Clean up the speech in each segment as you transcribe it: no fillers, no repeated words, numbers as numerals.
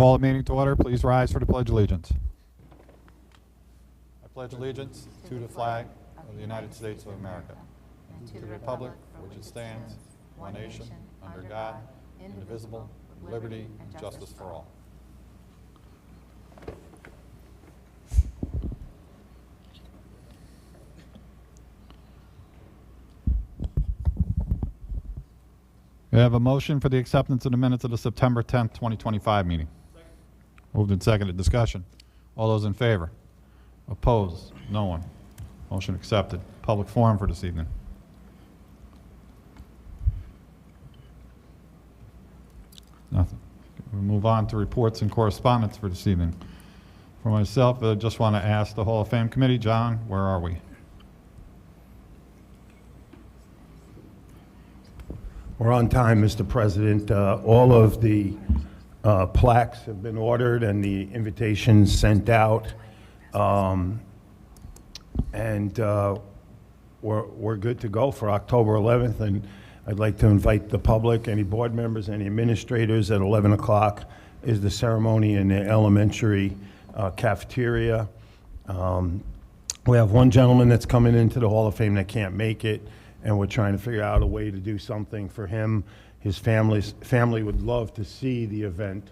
Call the meeting to order. Please rise for the Pledge of Allegiance. I pledge allegiance to the flag of the United States of America, and to the republic for which it stands, one nation, under God, indivisible, with liberty and justice for all. We have a motion for the acceptance of the minutes of the September 10th, 2025 meeting. Second. Moved and seconded. Discussion. All those in favor? Opposed? No one. Motion accepted. Public forum for this evening. Nothing. We'll move on to reports and correspondence for this evening. For myself, I just want to ask the Hall of Fame Committee, John, where are we? We're on time, Mr. President. All of the plaques have been ordered and the invitations sent out. We're good to go for October 11th. And I'd like to invite the public, any board members, any administrators. At 11 o'clock is the ceremony in the elementary cafeteria. We have one gentleman that's coming into the Hall of Fame that can't make it, and we're trying to figure out a way to do something for him. His family would love to see the event,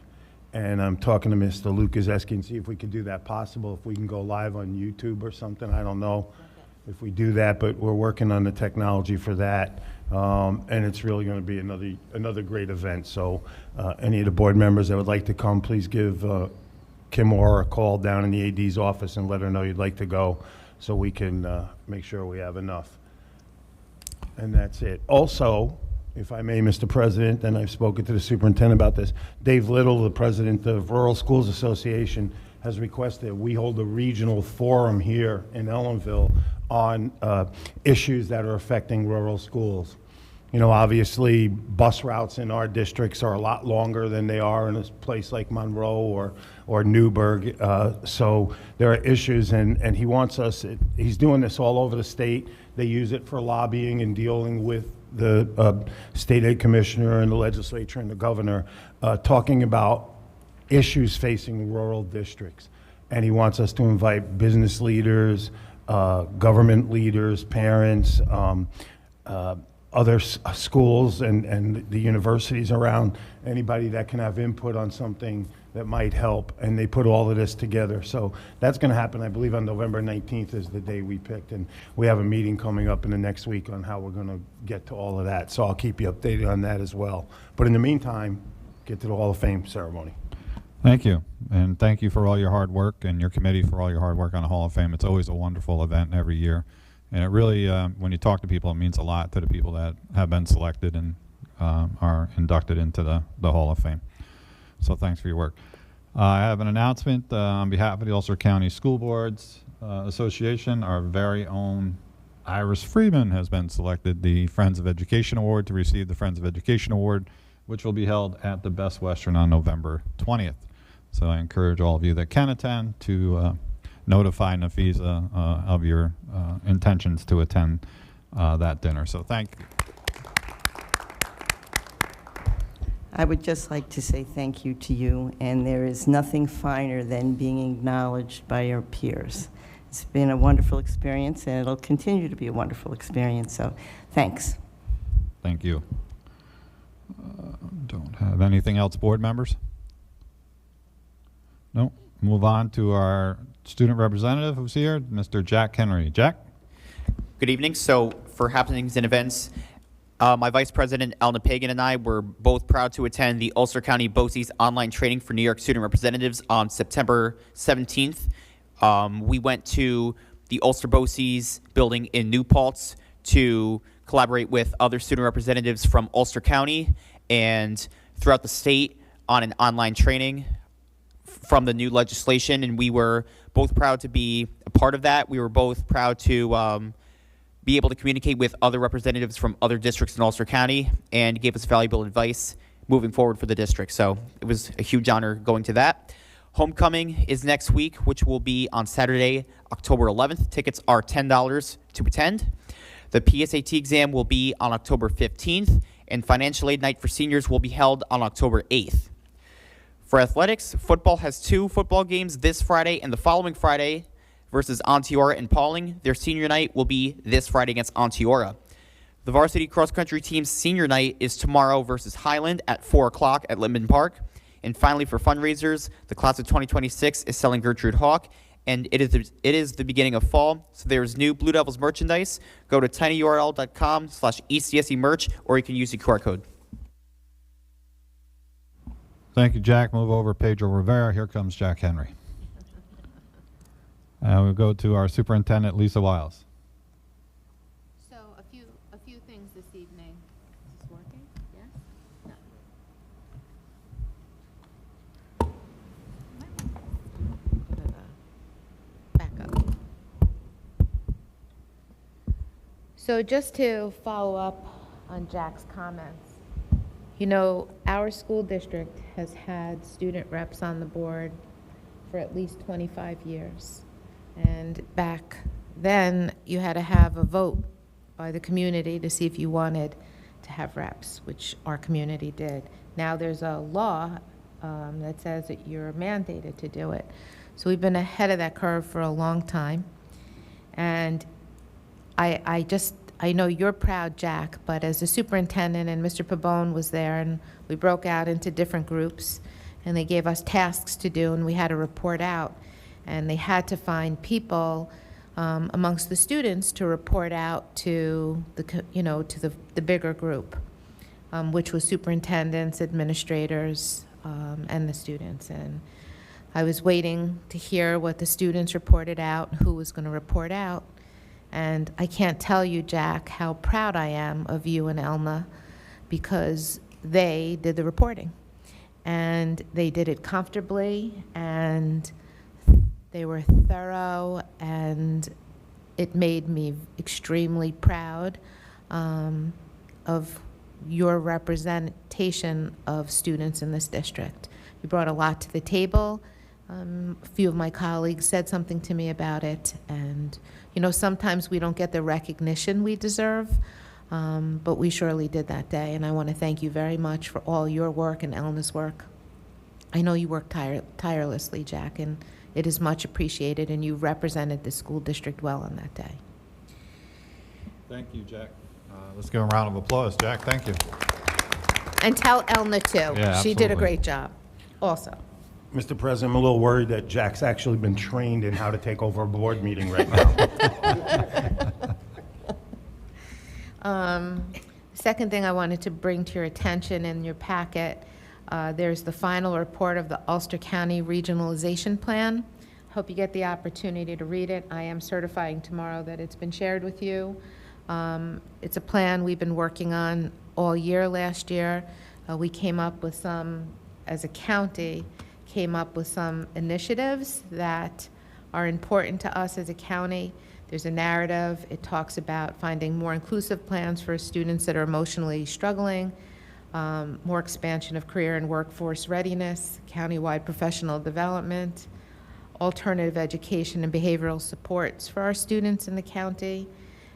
and I'm talking to Mr. Lucas and see if we can do that possible, if we can go live on YouTube or something. I don't know if we do that, but we're working on the technology for that. And it's really going to be another great event. So any of the board members that would like to come, please give Kim Orr a call down in the AD's office and let her know you'd like to go, so we can make sure we have enough. And that's it. Also, if I may, Mr. President, and I've spoken to the superintendent about this, Dave Little, the president of Rural Schools Association, has requested we hold a regional forum here in Ellenville on issues that are affecting rural schools. You know, obviously, bus routes in our districts are a lot longer than they are in a place like Monroe or Newburgh. So there are issues, and he wants us, he's doing this all over the state. They use it for lobbying and dealing with the state aid commissioner and the legislature and the governor, talking about issues facing rural districts. And he wants us to invite business leaders, government leaders, parents, other schools and the universities around, anybody that can have input on something that might help, and they put all of this together. So that's going to happen, I believe, on November 19th is the day we picked, and we have a meeting coming up in the next week on how we're going to get to all of that. So I'll keep you updated on that as well. But in the meantime, get to the Hall of Fame ceremony. Thank you, and thank you for all your hard work, and your committee for all your hard work on the Hall of Fame. It's always a wonderful event every year, and it really, when you talk to people, it means a lot to the people that have been selected and are inducted into the Hall of Fame. So thanks for your work. I have an announcement on behalf of the Ulster County School Boards Association. Our very own Iris Freeman has been selected the Friends of Education Award to receive the Friends of Education Award, which will be held at the Best Western on November 20th. So I encourage all of you that can attend to notify Nafisa of your intentions to attend that dinner. So thank you. I would just like to say thank you to you, and there is nothing finer than being acknowledged by your peers. It's been a wonderful experience, and it'll continue to be a wonderful experience, so thanks. Thank you. Don't have anything else, board members? No. Move on to our student representative who's here, Mr. Jack Henry. Jack? Good evening. So for happenings and events, my Vice President, Elna Pagan, and I were both proud to attend the Ulster County BOCES online training for New York student representatives on September 17th. We went to the Ulster BOCES building in New Paltz to collaborate with other student representatives from Ulster County and throughout the state on an online training from the new legislation, and we were both proud to be a part of that. We were both proud to be able to communicate with other representatives from other districts in Ulster County, and gave us valuable advice moving forward for the district. So it was a huge honor going to that. Homecoming is next week, which will be on Saturday, October 11th. Tickets are $10 to attend. The PSAT exam will be on October 15th, and financial aid night for seniors will be held on October 8th. For athletics, football has 2 football games this Friday and the following Friday versus Onteora and Pauling. Their senior night will be this Friday against Onteora. The varsity cross-country team's senior night is tomorrow versus Highland at 4 o'clock at Lippman Park. And finally, for fundraisers, the class of 2026 is selling Gertrude Hawk, and it is the beginning of fall, so there's new Blue Devils merchandise. Go to tinyurl.com/ECSD merch, or you can use the QR code. Thank you, Jack. Move over Pedro Rivera. Here comes Jack Henry. We'll go to our superintendent, Lisa Wiles. So a few things this evening. Is this working? Yes? No. Back up. So just to follow up on Jack's comments, you know, our school district has had student reps on the board for at least 25 years. And back then, you had to have a vote by the community to see if you wanted to have reps, which our community did. Now there's a law that says that you're mandated to do it. So we've been ahead of that curve for a long time. And I know you're proud, Jack, but as a superintendent, and Mr. Pabon was there, and we broke out into different groups, and they gave us tasks to do, and we had to report out. And they had to find people amongst the students to report out to the bigger group, which was superintendents, administrators, and the students. And I was waiting to hear what the students reported out, who was going to report out. And I can't tell you, Jack, how proud I am of you and Elna, because they did the reporting. And they did it comfortably, and they were thorough, and it made me extremely proud of your representation of students in this district. You brought a lot to the table. A few of my colleagues said something to me about it, and you know, sometimes we don't get the recognition we deserve, but we surely did that day, and I want to thank you very much for all your work and Elna's work. I know you worked tirelessly, Jack, and it is much appreciated, and you represented the school district well on that day. Thank you, Jack. Let's give a round of applause, Jack. Thank you. And tell Elna, too. Yeah, She did a absolutely. great job also. Mr. President, I'm a little worried that Jack's actually been trained in how to take over a board meeting right now. Second thing I wanted to bring to your attention in your packet, there's the final report of the Ulster County Regionalization Plan. Hope you get the opportunity to read it. I am certifying tomorrow that it's been shared with you. It's a plan we've been working on all year last year. We came up with some, as a county, came up with some initiatives that are important to us as a county. There's a narrative. It talks about finding more inclusive plans for students that are emotionally struggling, more expansion of career and workforce readiness, countywide professional development, alternative education and behavioral supports for our students in the county,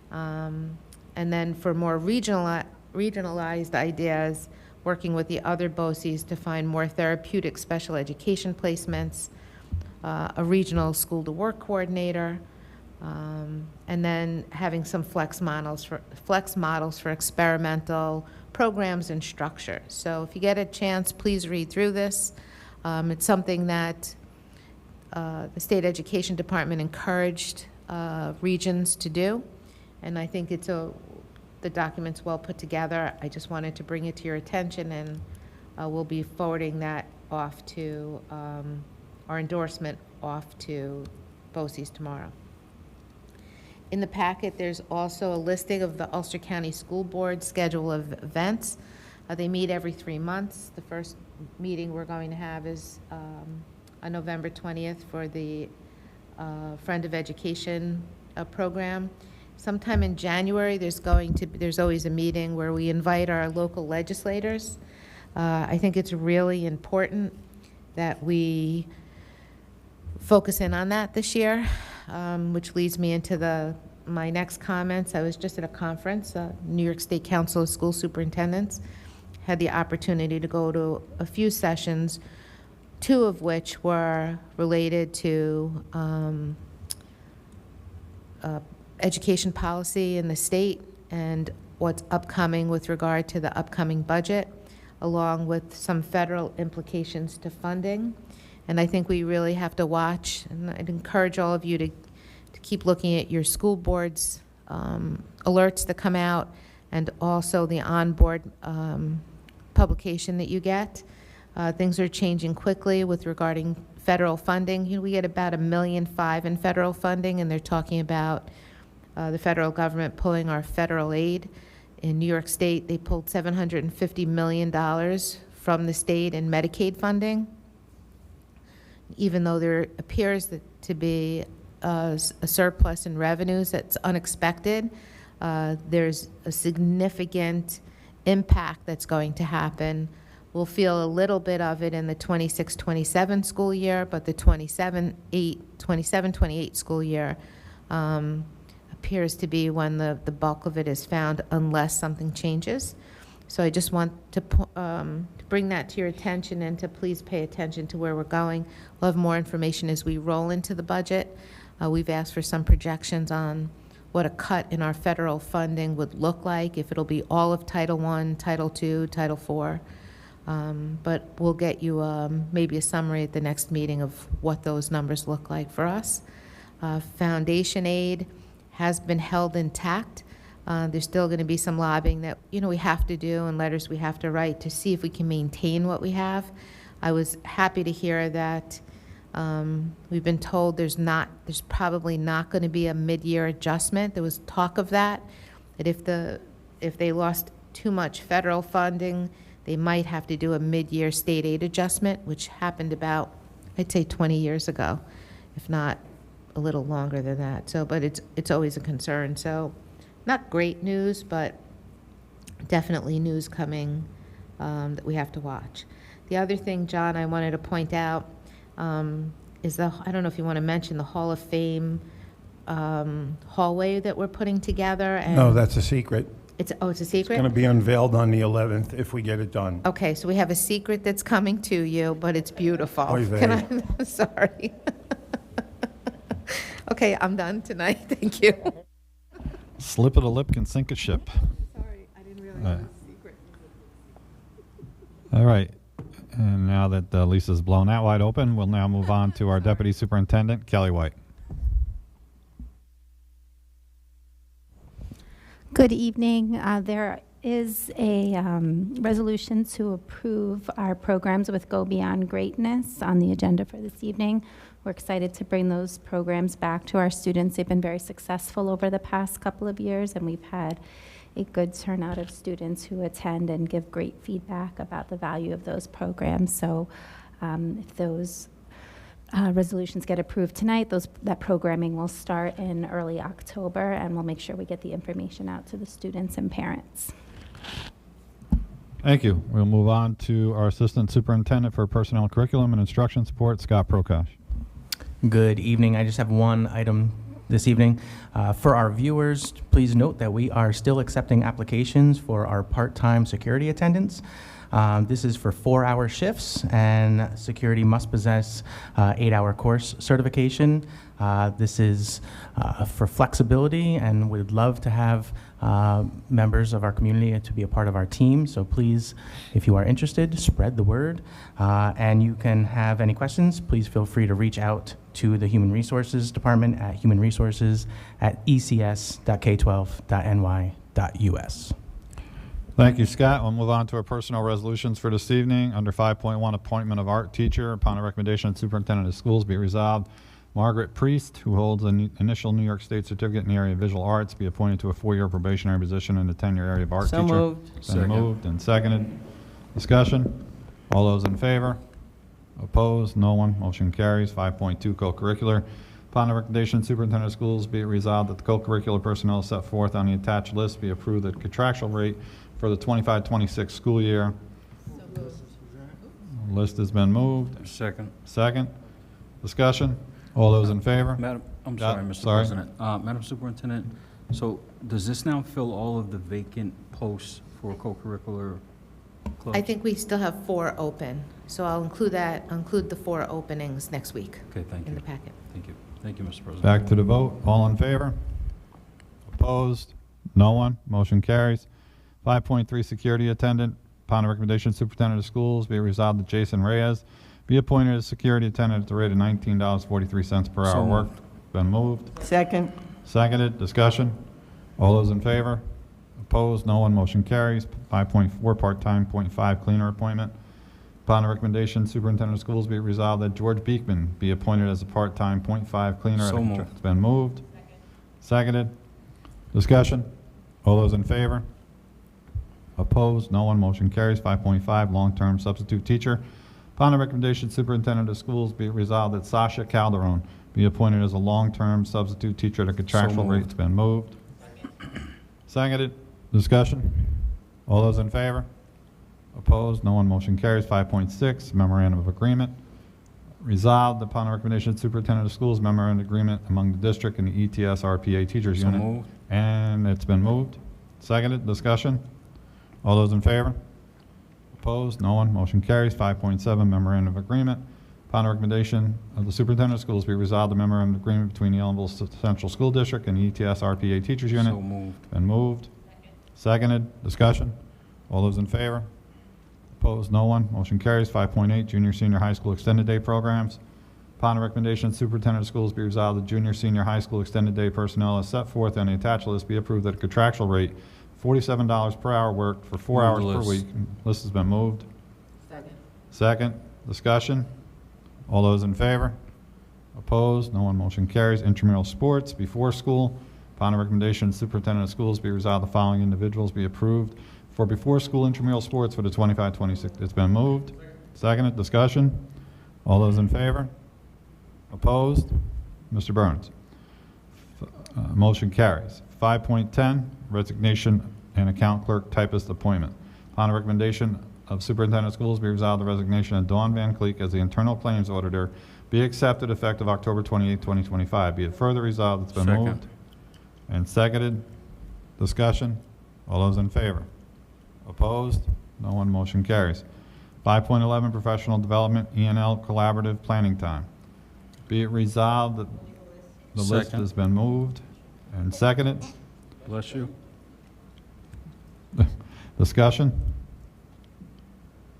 and then for more regionalized ideas, working with the other BOCES to find more therapeutic special education placements, a regional school-to-work coordinator, and then having some flex models for experimental programs and structure. So if you get a chance, please read through this. It's something that the State Education Department encouraged regions to do, and I think the document's well put together. I just wanted to bring it to your attention, and we'll be forwarding that off to our endorsement off to BOCES tomorrow. In the packet, there's also a listing of the Ulster County School Board schedule of events. They meet every 3 months. The first meeting we're going to have is on November 20th for the Friend of Education program. Sometime in January, there's always a meeting where we invite our local legislators. I think it's really important that we focus in on that this year, which leads me into my next comments. I was just at a conference, New York State Council of School Superintendents. Had the opportunity to go to a few sessions two of which were related to education policy in the state and what's upcoming with regard to the upcoming budget, along with some federal implications to funding. And I think we really have to watch, and I'd encourage all of you to keep looking at your school board's alerts that come out, and also the onboard publication that you get. Things are changing quickly with regarding federal funding. You know, we get about $1.5 million in federal funding, and they're talking about the federal government pulling our federal aid. In New York State, they pulled $750 million from the state in Medicaid funding, even though there appears to be a surplus in revenues that's unexpected. There's a significant impact that's going to happen. We'll feel a little bit of it in the 26-27 school year, but the 27-28 school year appears to be when the bulk of it is found, unless something changes. So I just want to bring that to your attention, and to please pay attention to where we're going. We'll have more information as we roll into the budget. We've asked for some projections on what a cut in our federal funding would look like, if it'll be all of Title I, Title II, Title IV. But we'll get you maybe a summary at the next meeting of what those numbers look like for us. Foundation aid has been held intact. There's still going to be some lobbying that, you know, we have to do, and letters we have to write to see if we can maintain what we have. I was happy to hear that we've been told there's probably not going to be a mid-year adjustment. There was talk of that if they lost too much federal funding, they might have to do a mid-year state aid adjustment, which happened about, I'd say, 20 years ago, if not a little longer than that. So, but it's always a concern. So, not great news, but definitely news coming that we have to watch. The other thing, John, I wanted to point out is I don't know if you want to mention the Hall of Fame hallway that we're putting together. And No, that's a secret. it's a It's secret? going to be unveiled on the 11th if we get it done. Okay, so we have a secret that's coming to you, but it's beautiful. Oy vey. Can I, sorry. Okay, I'm done tonight, thank you. Slip of the lip can sink a ship. Sorry, I didn't realize it was a secret. All right. And now that Lisa's blown that wide open, we'll now move on to our Deputy Superintendent, Kelly White. Good evening. There is a resolution to approve our programs with Go Beyond Greatness on the agenda for this evening. We're excited to bring those programs back to our students. They've been very successful over the past couple of years, and we've had a good turnout of students who attend and give great feedback about the value of those programs. So if those resolutions get approved tonight, that programming will start in early October, and we'll make sure we get the information out to the students and parents. Thank you. We'll move on to our Assistant Superintendent for Personnel Curriculum and Instruction Support, Scott Prokosh. Good evening. I just have one item this evening. For our viewers, please note that we are still accepting applications for our part-time security attendants. This is for 4-hour shifts, and security must possess 8-hour course certification. This is for flexibility, and we'd love to have members of our community to be a part of our team. So please, if you are interested, spread the word. And you can have any questions, please feel free to reach out to the Human Resources Department at humanresources@ecs.k12.ny.us. Thank you, Scott. We'll move on to our personnel resolutions for this evening. Under 5.1, appointment of art teacher. Upon the recommendation of the superintendent of schools, be it resolved, Margaret Priest, who holds an initial New York State certificate in the area of visual arts, be appointed to a 4-year probationary position in the 10-year area of art So teacher. moved. Been moved and seconded. Discussion. All those in favor? Opposed? No one. Motion carries. 5.2, co-curricular. Upon the recommendation of the superintendent of schools, be it resolved that the co-curricular personnel set forth on the attached list be approved at contractual rate for the 25-26 school year. List has been moved. Second. Second. Discussion. All those in favor? Madam, I'm Yeah, sorry, Mr. sorry. President. Madam Superintendent, so does this now fill all of the vacant posts for co-curricular clubs? I think we still have 4 open. So I'll include the 4 openings next week Okay, thank in you. the packet. Thank you. Thank you, Mr. President. Back to the vote. All in favor? Opposed? No one. Motion carries. 5.3, security attendant. Upon the recommendation of superintendent of schools, be it resolved that Jason Reyes be appointed as security attendant at the rate of $19.43 per So hour moved. worked. Been moved. Second. Seconded. Discussion. All those in favor? Opposed? No one. Motion carries. 5.4, part-time, .5, cleaner appointment. Upon the recommendation, superintendent of schools, be it resolved that George Beekman be appointed as a part-time .5 cleaner. So moved. It's been moved. Seconded. Discussion. All those in favor? Opposed? No one. Motion carries. 5.5, long-term substitute teacher. Upon the recommendation, superintendent of schools, be it resolved that Sasha Calderon be appointed as a long-term substitute teacher at a contractual rate. moved. It's been moved. Seconded. Discussion. All those in favor? Opposed? No one. Motion carries. 5.6, memorandum of agreement. Resolved upon the recommendation of superintendent of schools, memorandum of agreement among the district and the ETS RPA teachers So unit. moved. And it's been moved. Seconded. Discussion. All those in favor? Opposed? No one. Motion carries. 5.7, memorandum of agreement. Upon the recommendation of the superintendent of schools, be resolved the memorandum of agreement between the Ellenville Central School District and the ETS RPA teachers unit. So moved. Been moved. Seconded. Discussion. All those in favor? Opposed? No one. Motion carries. 5.8, junior, senior high school extended day programs. Upon the recommendation of the superintendent of schools, be resolved the junior, senior high school extended day personnel as set forth on the attached list be approved at a contractual rate $47 per hour worked for 4 Move hours the per list. week. List has been moved. Second. Discussion. All those in favor? Opposed? No one. Motion carries. Intramural sports before school. Upon the recommendation of the superintendent of schools, be resolved the following individuals be approved for before-school intramural sports for the 25-26. It's been moved. Seconded. Discussion. All those in favor? Opposed? Mr. Burns. Motion carries. 5.10, resignation and account clerk typist appointment. Upon the recommendation of superintendent of schools, be resolved the resignation of Dawn Van Cleek as the internal claims auditor be accepted effective October 28, 2025. Be it further resolved, it's been Second. moved and seconded. Discussion. All those in favor? Opposed? No one. Motion carries. 5.11, professional development, ENL collaborative planning time. Be it resolved that the list Second. has been moved and seconded. Bless you. Discussion.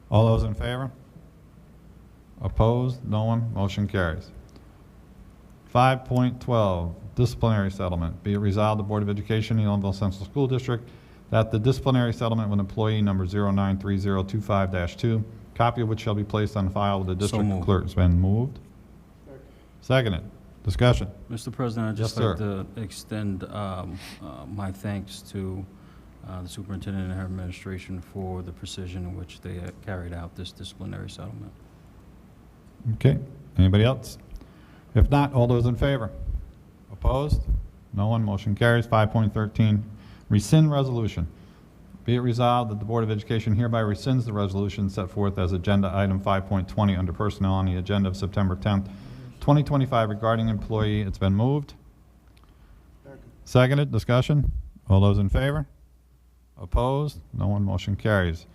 All those in favor? Opposed? No one. Motion carries. 5.12, disciplinary settlement. Be it resolved, the Board of Education, Ellenville Central School District, that the disciplinary settlement with employee number 093025-2, copy of which shall be placed on file with the district moved. clerk, has been moved. Seconded. Discussion. Mr. President, I'd just Yes, like to extend my thanks to the superintendent and her administration for the precision in which they carried out this disciplinary settlement. Okay. Anybody else? If not, all those in favor? Opposed? No one. Motion carries. 5.13, rescind resolution. Be it resolved that the Board of Education hereby rescinds the resolution set forth as agenda item 5.20 under personnel on the agenda of September 10th, 2025 regarding employee. It's been moved. Seconded. Discussion. All those in favor? Opposed? No one. Motion carries.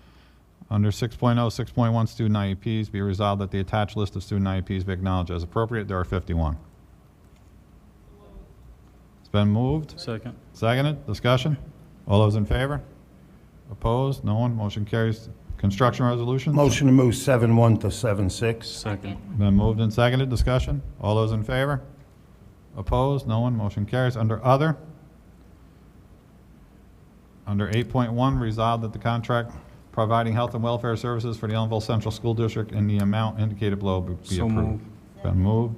Under 6.0, 6.1 student IEPs, be resolved that the attached list of student IEPs be acknowledged as appropriate. There are 51. It's been moved. Second. Seconded. Discussion. All those in favor? Opposed? No one. Motion carries. Construction resolutions? Motion to move 7-1 to 7-6. Second. Been moved and seconded. Discussion. All those in favor? Opposed? No one. Motion carries. Under other, under 8.1, resolved that the contract providing health and welfare services for the Ellenville Central School District in the amount indicated below be So approved. moved. Been moved.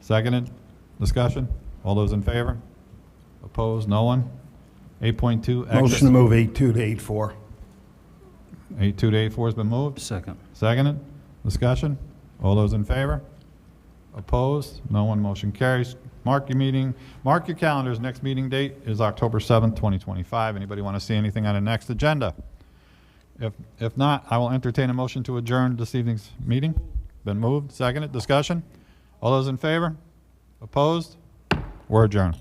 Seconded. Discussion. All those in favor? Opposed? No one. 8.2. Motion to move 8-2 to 8-4. 8.2 to 8.4 has been moved. Second. Seconded. Discussion. All those in favor? Opposed? No one. Motion carries. Mark your meeting. Mark your calendars. Next meeting date is October 7th, 2025. Anybody want to see anything on the next agenda? If not, I will entertain a motion to adjourn this evening's meeting. Been moved. Seconded. Discussion. All those in favor? Opposed? We're adjourned.